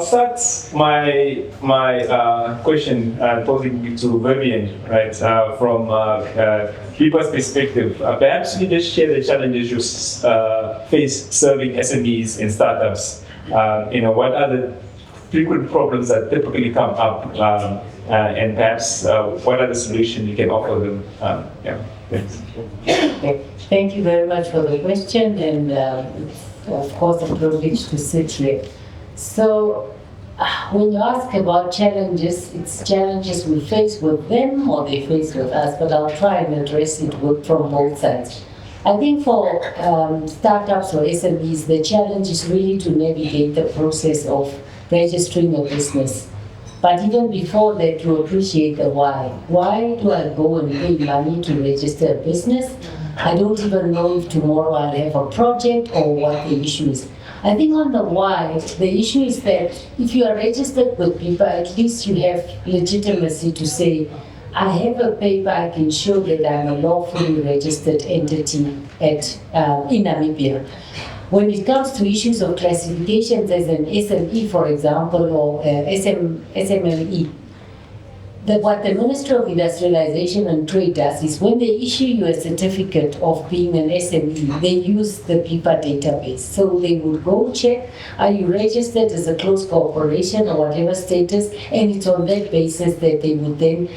I'll start my question posing it to Vivienne, right? From BIPA's perspective, perhaps you just share the challenges you face serving SMEs and startups. What are the frequent problems that typically come up, and perhaps what are the solutions you can offer them? Thanks. Thank you very much for the question, and of course a privilege to sit here. So when you ask about challenges, it's challenges we face with them or they face with us, but I'll try and address it from both sides. I think for startups or SMEs, the challenge is really to navigate the process of registering a business. But even before that, to appreciate the why. Why do I go and pay money to register a business? I don't even know if tomorrow I'll have a project or what the issue is. I think on the why, the issue is that if you are registered with BIPA, at least you have legitimacy to say, I have a paper I can show that I'm a lawfully registered entity in Namibia. When it comes to issues of classifications as an SME, for example, or SMME, what the Ministry of Industrialization and Trade does is when they issue you a certificate of being an SME, they use the BIPA database. So they would go check, are you registered as a close corporation or whatever status, and it's on that basis that they would then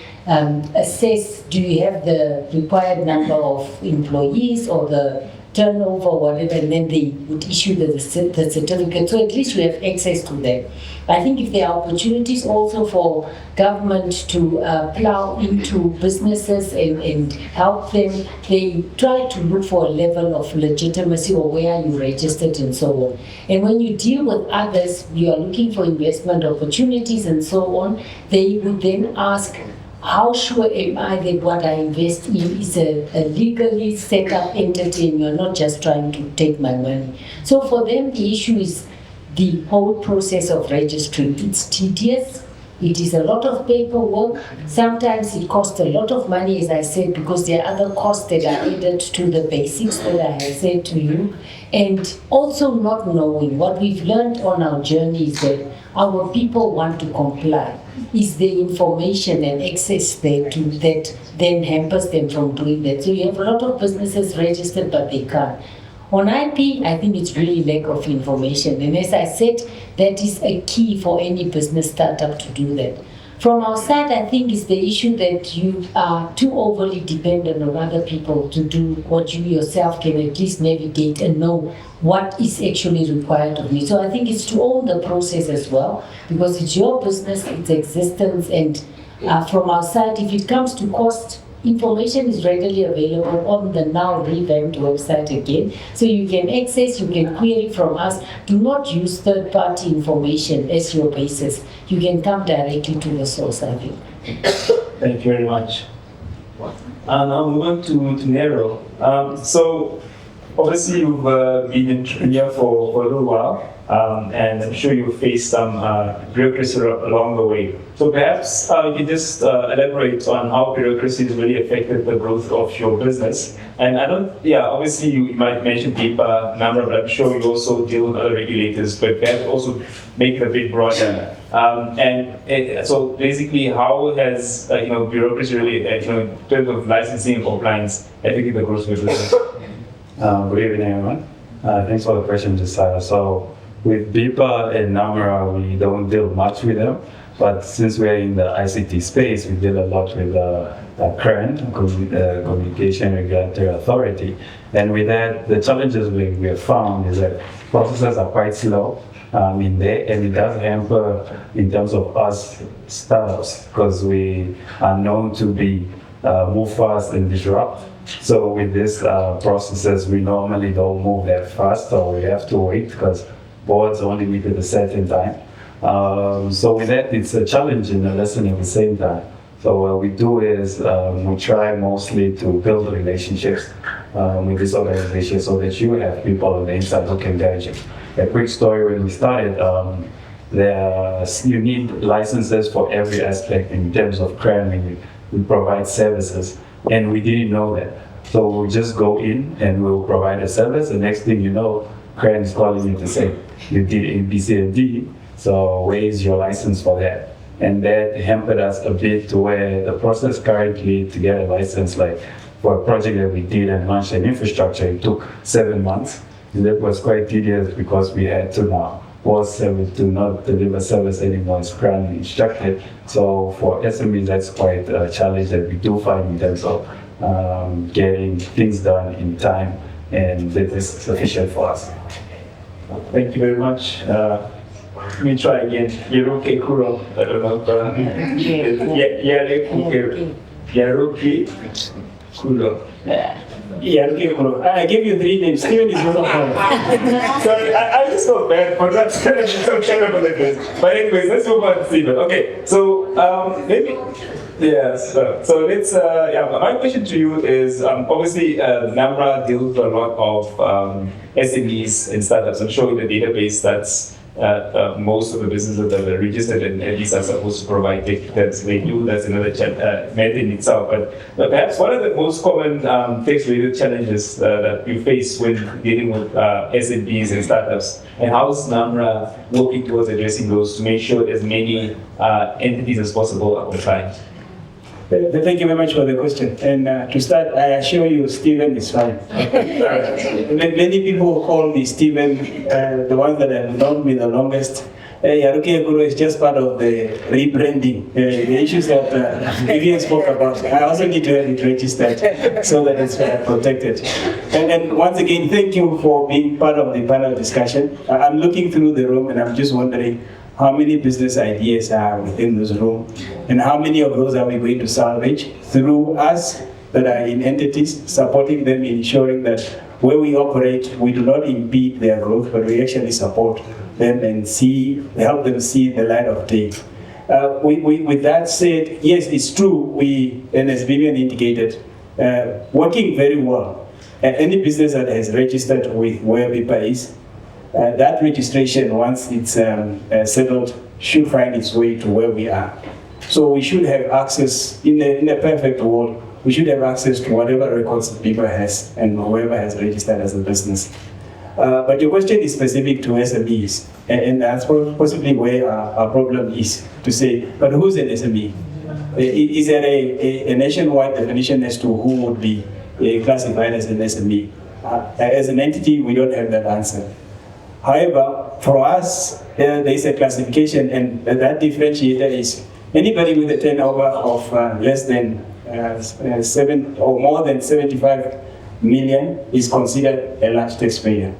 assess, do you have the required number of employees or the turnover or whatever, and then they would issue the certificate. So at least we have access to that. I think if there are opportunities also for government to plow into businesses and help them, they try to look for a level of legitimacy or where you registered and so on. And when you deal with others, you are looking for investment opportunities and so on, they would then ask, how sure am I that what I invest in is a legally set up entity and you're not just trying to take my money? So for them, the issue is the whole process of registering. It's tedious. It is a lot of paperwork. Sometimes it costs a lot of money, as I said, because there are other costs that are added to the basics that I have said to you. And also not knowing. What we've learned on our journey is that our people want to comply. Is the information and access there to that then hampers them from doing that. So you have a lot of businesses registered, but they can't. On IP, I think it's really lack of information. And as I said, that is a key for any business startup to do that. From our side, I think it's the issue that you are too overly dependent on other people to do what you yourself can at least navigate and know what is actually required of me. So I think it's to own the process as well, because it's your business, its existence, and from our side, if it comes to cost, information is readily available on the now revamped website again. So you can access, you can query from us. Do not use third-party information as your basis. You can come directly to the source, I think. Thank you very much. Now move on to Nerro. So obviously you've been in here for a little while. And I'm sure you faced some bureaucracy along the way. So perhaps you can just elaborate on how bureaucracy has really affected the growth of your business. And obviously you might mention BIPA, NamRA, but I'm sure you also deal with other regulators, but perhaps also make it a bit broader. So basically, how has bureaucracy really, in terms of licensing and compliance, affected the growth of your business? Good evening, everyone. Thanks for the question, Jesaya. So with BIPA and NamRA, we don't deal much with them, but since we're in the ICT space, we deal a lot with CRAN, Communication Regulatory Authority. And with that, the challenges we have found is that processes are quite slow in there, and it does hamper in terms of us startups, because we are known to be move fast and disrupt. So with these processes, we normally don't move that fast, or we have to wait because boards only meet at a certain time. So with that, it's a challenge and a lesson at the same time. So what we do is we try mostly to build relationships with this organization so that you have people on the inside who can guide you. A quick story: when we started, you need licenses for every aspect in terms of CRAN. We provide services, and we didn't know that. So we'll just go in and we'll provide a service. The next thing you know, CRAN is calling you to say, you did A, B, C, and D. So where is your license for that? And that hampered us a bit to where the process currently to get a license, like for a project that we did and launched an infrastructure, it took 7 months. And that was quite tedious because we had to now force service to not deliver service anymore, it's currently instructed. So for SMEs, that's quite a challenge that we do find in terms of getting things done in time, and that is sufficient for us. Thank you very much. Let me try again. Yarukeekuro. I don't know. Yarukeekuro. Yarukeekuro. I gave you 3 names. Steven is one of them. Sorry, I just felt bad for that. So terrible like this. But anyways, let's move on to Steven. Okay, so maybe. Yes. So let's. My question to you is obviously NamRA deals with a lot of SMEs and startups. I'm showing the database that's most of the businesses that are registered and at least are supposed to provide tech that they do. That's another matter in itself. But perhaps what are the most common tech-related challenges that you face when dealing with SMEs and startups? And how is NamRA working towards addressing those to make sure as many entities as possible are compliant? Thank you very much for the question. And to start, I assure you, Steven is fine. Many people call me Steven, the ones that have known me the longest. Yarukeekuro is just part of the rebranding, the issues that Vivienne spoke about. I also need to have it registered so that it's protected. And once again, thank you for being part of the panel discussion. I'm looking through the room and I'm just wondering how many business ideas are within this room, and how many of those are we going to salvage through us that are in entities, supporting them, ensuring that where we operate, we do not impede their growth, but we actually support them and help them see the light of day. With that said, yes, it's true, and as Vivienne indicated, working very well. Any business that has registered with where BIPA is, that registration, once it's settled, should find its way to where we are. So we should have access, in a perfect world, we should have access to whatever records BIPA has and whoever has registered as a business. But your question is specific to SMEs, and that's possibly where our problem is, to say, but who's an SME? Is there a nationwide definition as to who would be classified as an SME? As an entity, we don't have that answer. However, for us, there is a classification, and that differentiator is anybody with a turnover of less than 7 or more than 75 million is considered a large taxpayer.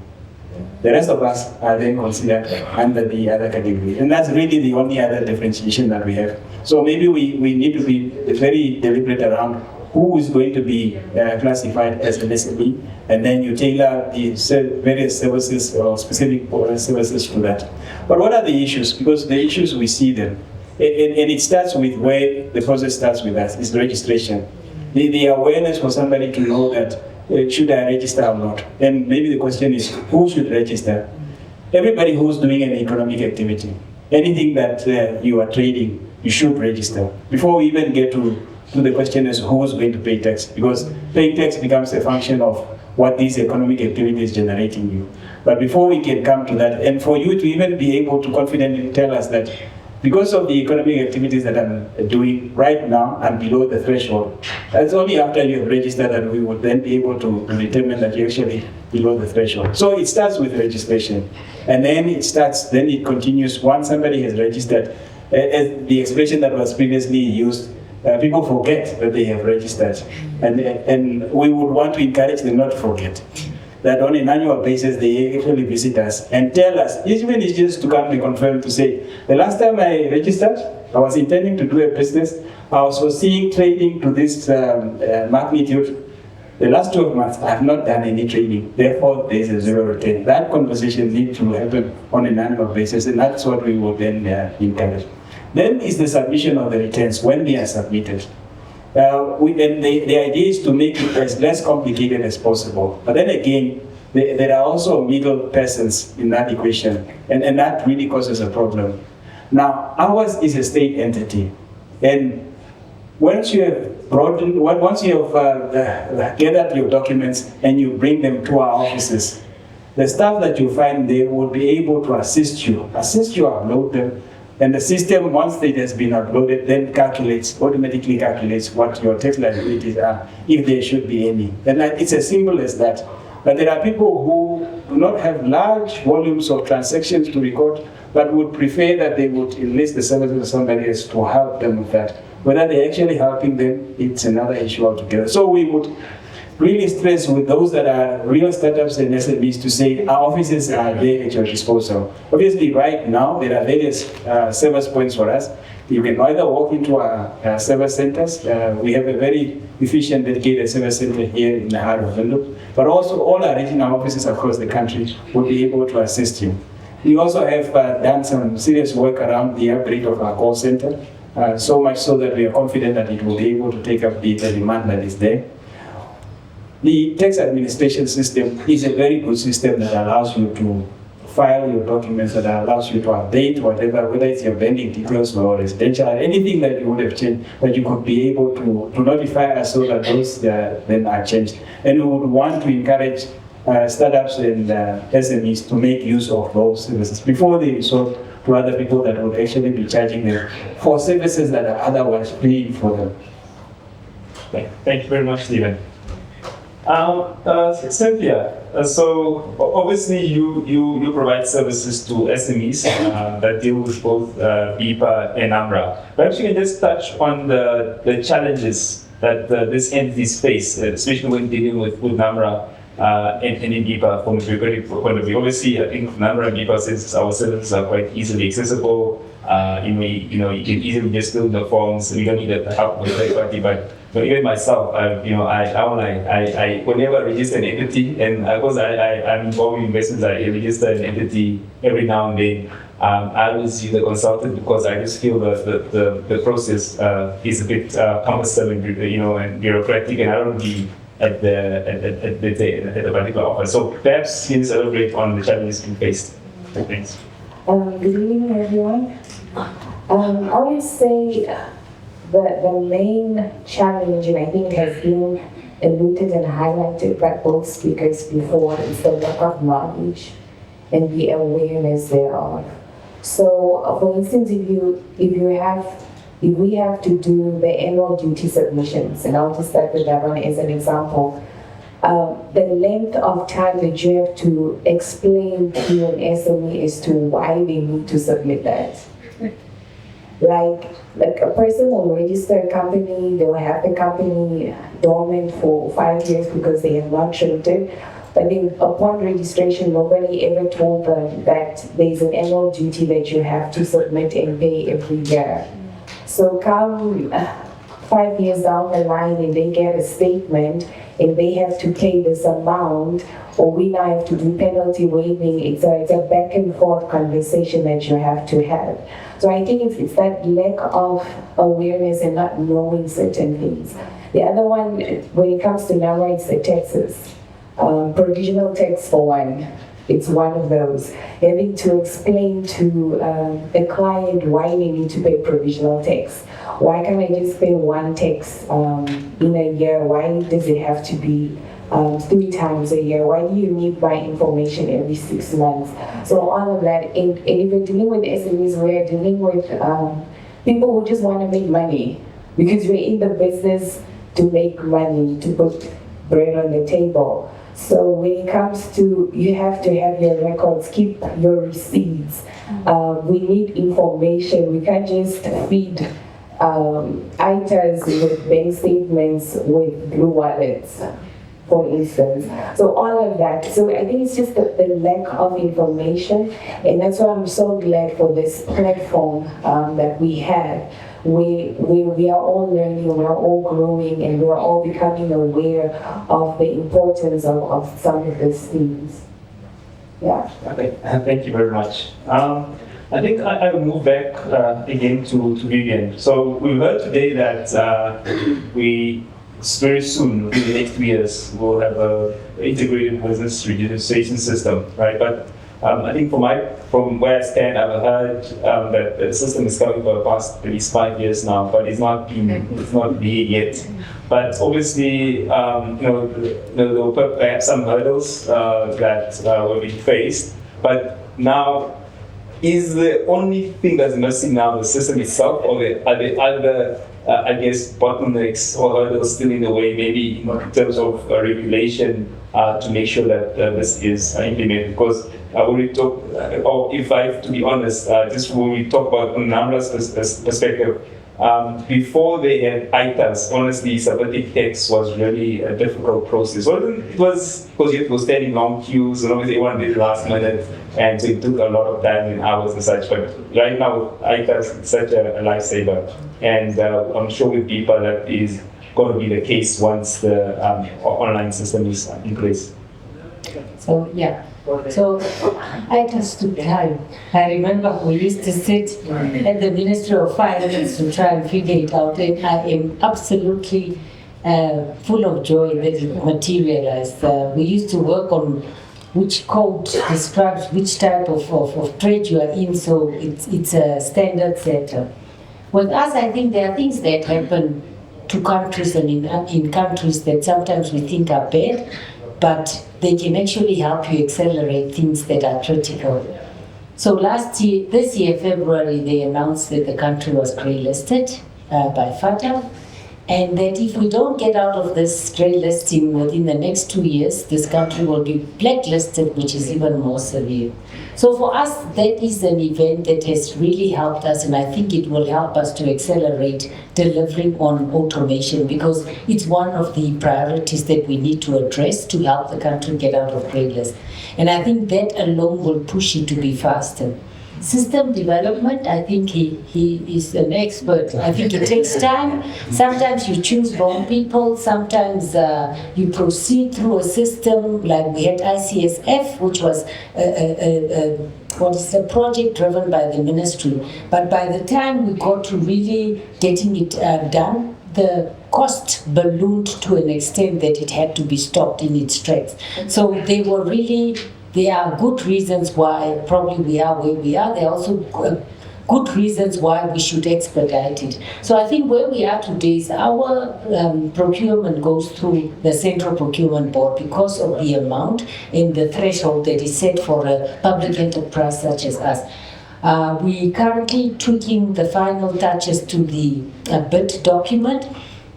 The rest of us are then considered under the other category. And that's really the only other differentiation that we have. So maybe we need to be very deliberate around who is going to be classified as an SME, and then you tailor the various services or specific services to that. But what are the issues? Because the issues, we see them. And it starts with where the process starts with us, is registration. The awareness for somebody to know that, should I register or not? And maybe the question is, who should register? Everybody who's doing an economic activity, anything that you are trading, you should register. Before we even get to the question is who's going to pay tax, because paying tax becomes a function of what these economic activities generating you. But before we can come to that, and for you to even be able to confidently tell us that because of the economic activities that I'm doing right now, I'm below the threshold. That's only after you have registered that we would then be able to determine that you're actually below the threshold. So it starts with registration. And then it continues once somebody has registered. As the expression that was previously used, people forget that they have registered. And we would want to encourage them not to forget that on an annual basis they actually visit us and tell us, even it's just to come and confirm, to say, the last time I registered, I was intending to do a business, I was foreseeing trading to this magnitude. The last 12 months, I have not done any trading, therefore there is a zero return. That conversation needs to happen on an annual basis, and that's what we will then encourage. Then is the submission of the returns when they are submitted. The idea is to make it as less complicated as possible. But then again, there are also middle persons in that equation, and that really causes a problem. Now, ours is a state entity, and once you have gathered your documents and you bring them to our offices, the stuff that you find there will be able to assist you upload them. And the system, once it has been uploaded, then automatically calculates what your tax liabilities are, if there should be any. And it's as simple as that. But there are people who do not have large volumes of transactions to record, but would prefer that they would enlist the services of somebody else to help them with that. Whether they're actually helping them, it's another issue altogether. So we would really stress with those that are real startups and SMEs to say our offices are there at your disposal. Obviously, right now, there are various service points for us. You can either walk into our service centers. We have a very efficient, dedicated service center here in the heart of Windhoek, but also all our regional offices across the country will be able to assist you. We also have done some serious work around the upgrade of our call center, so much so that we are confident that it will be able to take up the demand that is there. The tax administration system is a very good system that allows you to file your documents, that allows you to update whatever, whether it's your banking details or residential, anything that you would have changed, that you could be able to notify us so that those then are changed. And we would want to encourage startups and SMEs to make use of those services before they resort to other people that would actually be charging them for services that are otherwise free for them. Thank you very much, Stephen. Cynthia, so obviously you provide services to SMEs that deal with both BIPA and NamRA. Perhaps you can just touch on the challenges that these entities face, especially when dealing with NamRA and BIPA from a bureaucratic point of view. Obviously, I think NamRA and BIPA says our services are quite easily accessible. You can easily just fill the forms. We don't need the help with third party, but even myself, I whenever I register an entity, and because I'm involved in investments, I register an entity every now and then. I always use a consultant because I just feel the process is a bit cumbersome and bureaucratic, and I don't be at the particular office. So perhaps you can elaborate on the challenges you faced. Thanks. Good evening, everyone. I would say the main challenge, and I think has been alluded and highlighted by both speakers before, is the lack of knowledge and the awareness thereof. So, for instance, if we have to do the annual duty submissions, and I'll just start with that one as an example, the length of time that you have to explain to an SME as to why they need to submit that. Like a person will register a company, they'll have the company dormant for 5 years because they have not traded. But then upon registration, nobody ever told them that there's an annual duty that you have to submit and pay every year. So come 5 years down the line and they get a statement and they have to pay this amount, or we now have to do penalty waiving. It's a back and forth conversation that you have to have. So I think it's that lack of awareness and not knowing certain things. The other one, when it comes to NamRA, it's the taxes. Provisional tax for one. It's one of those. Having to explain to a client why they need to pay provisional tax. Why can't I just pay one tax in a year? Why does it have to be 3 times a year? Why do you need my information every 6 months? So all of that, and if we're dealing with SMEs, we're dealing with people who just want to make money, because we're in the business to make money, to put bread on the table. So when it comes to, you have to have your records, keep your receipts. We need information. We can't just feed ITAs with bank statements with blue wallets, for instance. So all of that. So I think it's just the lack of information, and that's why I'm so glad for this platform that we have. We are all learning, we are all growing, and we are all becoming aware of the importance of some of these things. Yeah. Okay, thank you very much. I think I will move back again to Vivienne. So we heard today that we very soon, in the next 2 years, we'll have an integrated business registration system, right? But I think from where I stand, I've heard that the system is coming for the past at least 5 years now, but it's not there yet. But obviously, there were perhaps some hurdles that were being faced. But now, is the only thing that's missing now the system itself, or are there other, bottlenecks or hurdles still in the way, maybe in terms of regulation to make sure that this is implemented? Because when we talk, or if I have to be honest, just when we talk about from NamRA's perspective, before they had ITAs, honestly, submitting text was really a difficult process. It was because you had to go stand in long queues, and obviously everyone did last minute, and so it took a lot of time and hours and such. But right now, with ITAs, it's such a lifesaver. And I'm sure with BIPA that is going to be the case once the online system is in place. So, yeah. So I just took time. I remember we used to sit at the Ministry of Finance to try and figure it out, and I am absolutely full of joy that it materialized. We used to work on which code describes which type of trade you are in, so it's a standard setter. With us, I think there are things that happen to countries and in countries that sometimes we think are bad, but they can actually help you accelerate things that are critical. So this year, February, they announced that the country was grey-listed by FATF, and that if we don't get out of this grey listing within the next 2 years, this country will be blacklisted, which is even more severe. So for us, that is an event that has really helped us, and I think it will help us to accelerate delivering on automation, because it's one of the priorities that we need to address to help the country get out of grey list. And I think that alone will push it to be faster. System development, I think he is an expert. I think it takes time. Sometimes you choose wrong people. Sometimes you proceed through a system, like we had ICSF, which was a project driven by the ministry. But by the time we got to really getting it done, the cost ballooned to an extent that it had to be stopped in its tracks. So there are good reasons why probably we are where we are. There are also good reasons why we should expedite it. So I think where we are today is our procurement goes through the Central Procurement Board because of the amount and the threshold that is set for a public enterprise such as us. We currently tweaking the final touches to the bid document,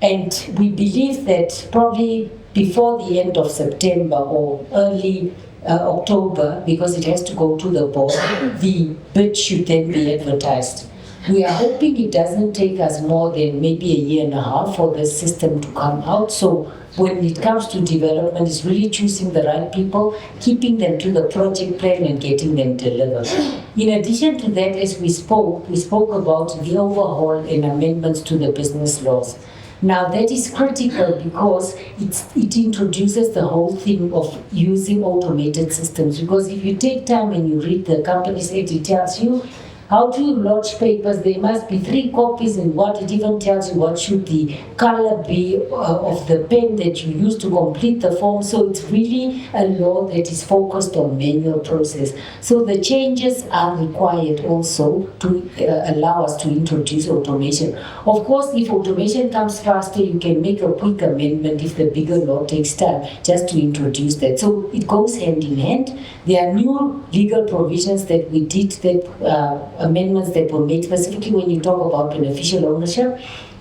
and we believe that probably before the end of September or early October, because it has to go to the board, the bid should then be advertised. We are hoping it doesn't take us more than maybe a year and a half for the system to come out. So when it comes to development, it's really choosing the right people, keeping them to the project plan and getting them delivered. In addition to that, as we spoke about the overhaul and amendments to the business laws. Now that is critical because it introduces the whole thing of using automated systems. Because if you take time and you read the Companies Act, it tells you how do you lodge papers. There must be 3 copies, and what it even tells you what should the color be of the pen that you use to complete the form. So it's really a law that is focused on manual process. So the changes are required also to allow us to introduce automation. Of course, if automation comes faster, you can make a quick amendment if the bigger law takes time just to introduce that. So it goes hand in hand. There are new legal provisions that we did, that amendments that were made specifically when you talk about beneficial ownership.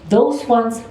Those ones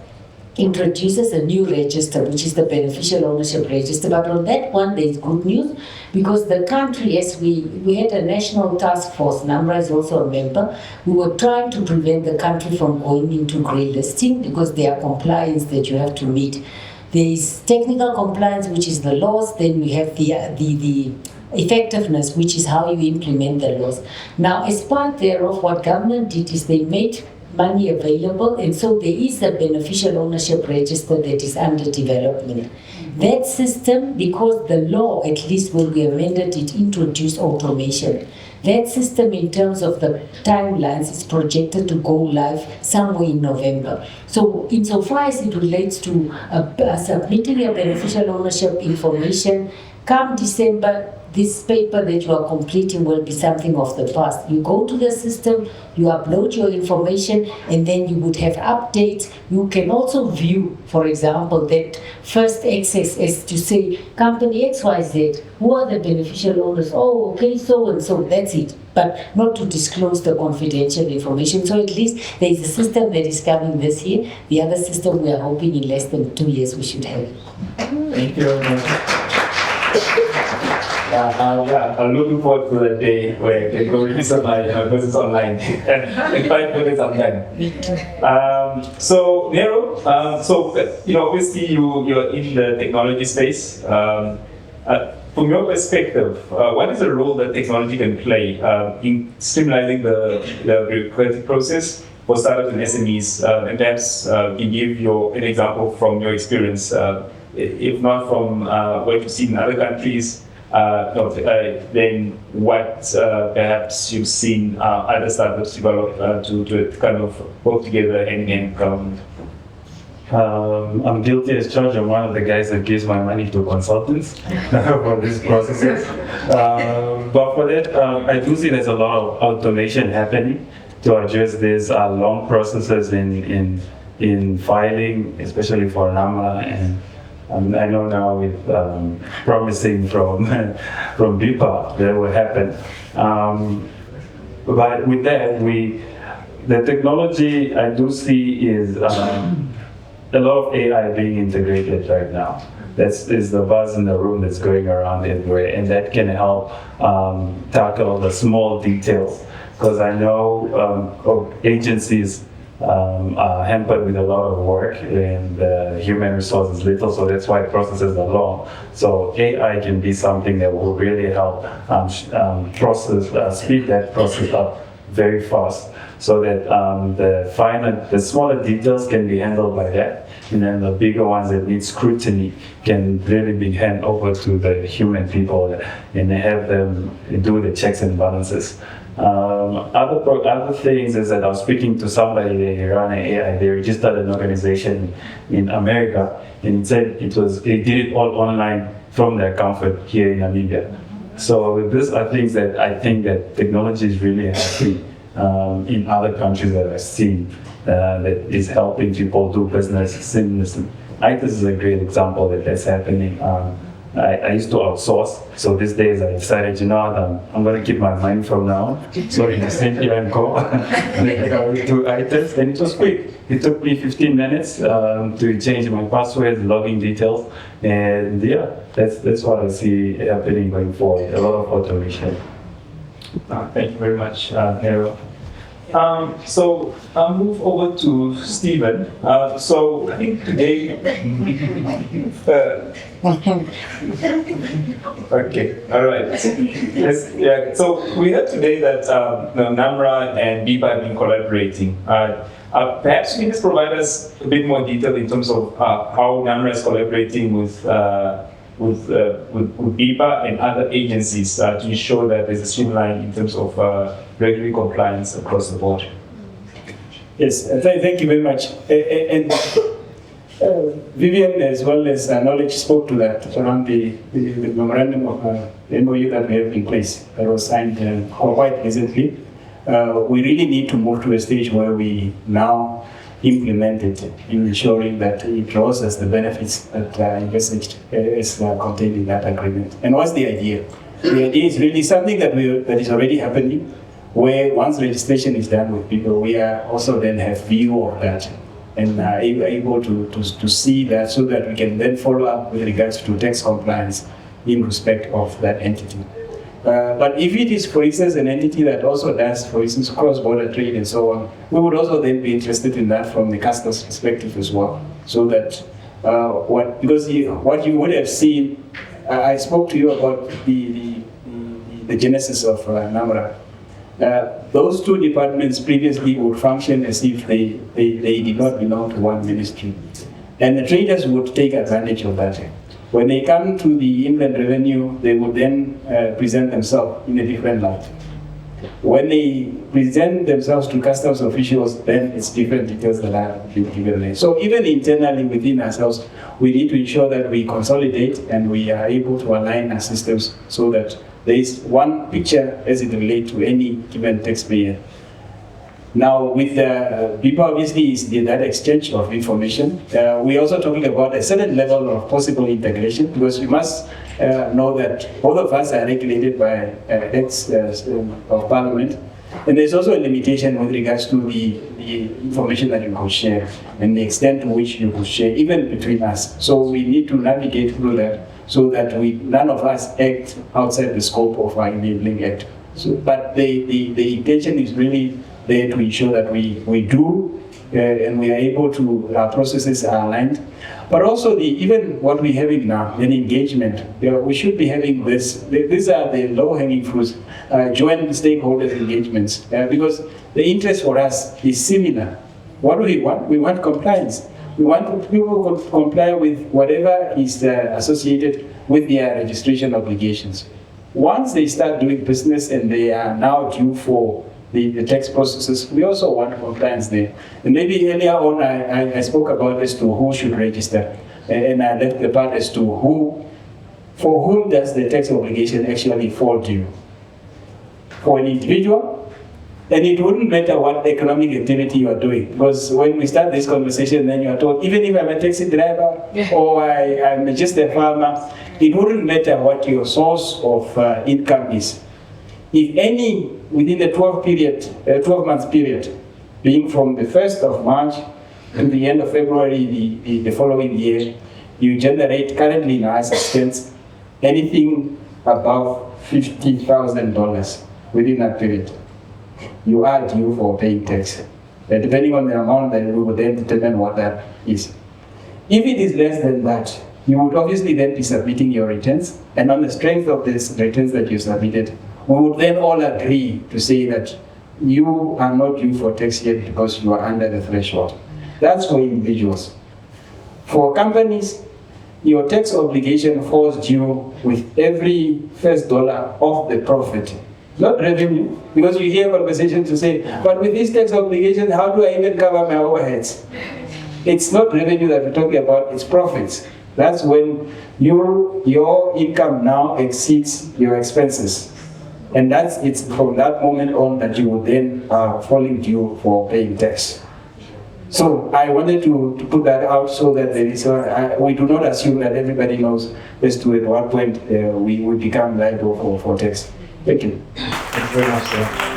introduces a new register, which is the beneficial ownership register. But on that one, there is good news, because the country, as we had a national task force, NamRA is also a member, we were trying to prevent the country from going into grey listing, because there are compliance that you have to meet. There is technical compliance, which is the laws. Then we have the effectiveness, which is how you implement the laws. Now, as part thereof, what government did is they made money available, and so there is a beneficial ownership register that is under development. That system, because the law at least when we amended it, introduced automation. That system, in terms of the timelines, is projected to go live somewhere in November. So insofar as it relates to submitting a beneficial ownership information, come December, this paper that you are completing will be something of the past. You go to the system, you upload your information, and then you would have updates. You can also view, for example, that first access is to say, company XYZ, who are the beneficial owners? Oh, okay, so and so, that's it. But not to disclose the confidential information. So at least there is a system that is coming this year. The other system we are hoping in less than 2 years we should have. Thank you very much. I'm looking forward to the day where I can go register my business online. In 5 minutes, I'm done. So, Nerro, obviously you're in the technology space. From your perspective, what is the role that technology can play in streamlining the bureaucratic process for startups and SMEs? And perhaps you give an example from your experience, if not from what you've seen in other countries, then what perhaps you've seen other startups develop to kind of work together hand in hand. I'm guilty as charged. I'm one of the guys that gives my money to consultants for these processes. But for that, I do see there's a lot of automation happening to address these long processes in filing, especially for NamRA. And I know now with promising from BIPA that will happen. But with that, the technology I do see is a lot of AI being integrated right now. That is the buzz in the room that's going around everywhere, and that can help tackle the small details. Because I know agencies are hampered with a lot of work and human resources little, so that's why processes are long. So AI can be something that will really help speed that process up very fast, so that the smaller details can be handled by that, and then the bigger ones that need scrutiny can really be handed over to the human people, and they have them do the checks and balances. Other things is that I was speaking to somebody, they run an AI, they registered an organization in America, and it said they did it all online from their comfort here in Namibia. So with this are things that I think that technology is really helping in other countries that I've seen that is helping people do business seamlessly. This is a great example that's happening. I used to outsource, so these days I decided, I'm going to keep my money from now on. So in the Cynthia and Co, I do items, and it was quick. It took me 15 minutes to change my passwords, login details, and yeah, that's what I see happening going forward. A lot of automation. Thank you very much, Nerro. So I'll move over to Stephen. So I think today, okay, all right. Yes, yeah. So we heard today that NamRA and BIPA have been collaborating. Perhaps you can just provide us a bit more detail in terms of how NamRA is collaborating with BIPA and other agencies to ensure that there's a streamline in terms of regulatory compliance across the board. Yes, thank you very much. And Vivienne, as well as Knowledge, spoke to that around the memorandum of MOU that we have in place that was signed quite recently. We really need to move to a stage where we now implement it, in ensuring that it draws us the benefits that envisaged is contained in that agreement. And what's the idea? The idea is really something that is already happening, where once registration is done with people, we are also then have view of that and able to see that, so that we can then follow up with regards to tax compliance in respect of that entity. But if it is, for instance, an entity that also does, for instance, cross-border trade and so on, we would also then be interested in that from the customer's perspective as well. So that what you would have seen, I spoke to you about the genesis of NamRA. Those two departments previously would function as if they did not belong to one ministry, and the traders would take advantage of that. When they come to the inland revenue, they would then present themselves in a different light. When they present themselves to customs officials, then it's different details that are being given there. So even internally within ourselves, we need to ensure that we consolidate and we are able to align our systems so that there is one picture as it relates to any given taxpayer. Now, with the BIPA, obviously, is that exchange of information. We're also talking about a certain level of possible integration, because you must know that both of us are regulated by acts of Parliament. And there's also a limitation with regards to the information that you could share and the extent to which you could share, even between us. So we need to navigate through that so that none of us act outside the scope of our enabling act. So, but the intention is really there to ensure that we do and we are able to, our processes are aligned. But also even what we're having now, an engagement, we should be having this. These are the low-hanging fruits, joint stakeholders engagements, because the interest for us is similar. What do we want? We want compliance. We want people to comply with whatever is associated with their registration obligations. Once they start doing business and they are now due for the tax processes, we also want compliance there. And maybe earlier on I spoke about as to who should register, and I left the part as to for whom does the tax obligation actually fall due. For an individual, and it wouldn't matter what economic activity you are doing, because when we start this conversation, then you are told, even if I'm a taxi driver or I'm just a farmer, it wouldn't matter what your source of income is. If any, within the 12-month period, being from the 1st of March to the end of February the following year, you generate currently in our assistance anything above $50,000 within that period, you are due for paying tax. Depending on the amount, then we will then determine what that is. If it is less than that, you would obviously then be submitting your returns, and on the strength of these returns that you submitted, we would then all agree to say that you are not due for tax yet because you are under the threshold. That's for individuals. For companies, your tax obligation falls due with every first dollar of the profit, not revenue, because you hear conversations to say, but with this tax obligation, how do I even cover my overheads? It's not revenue that we're talking about, it's profits. That's when your income now exceeds your expenses. And it's from that moment on that you will then falling due for paying tax. So I wanted to put that out so that there is we do not assume that everybody knows as to at what point we would become liable for tax. Thank you. Thank you very much, sir.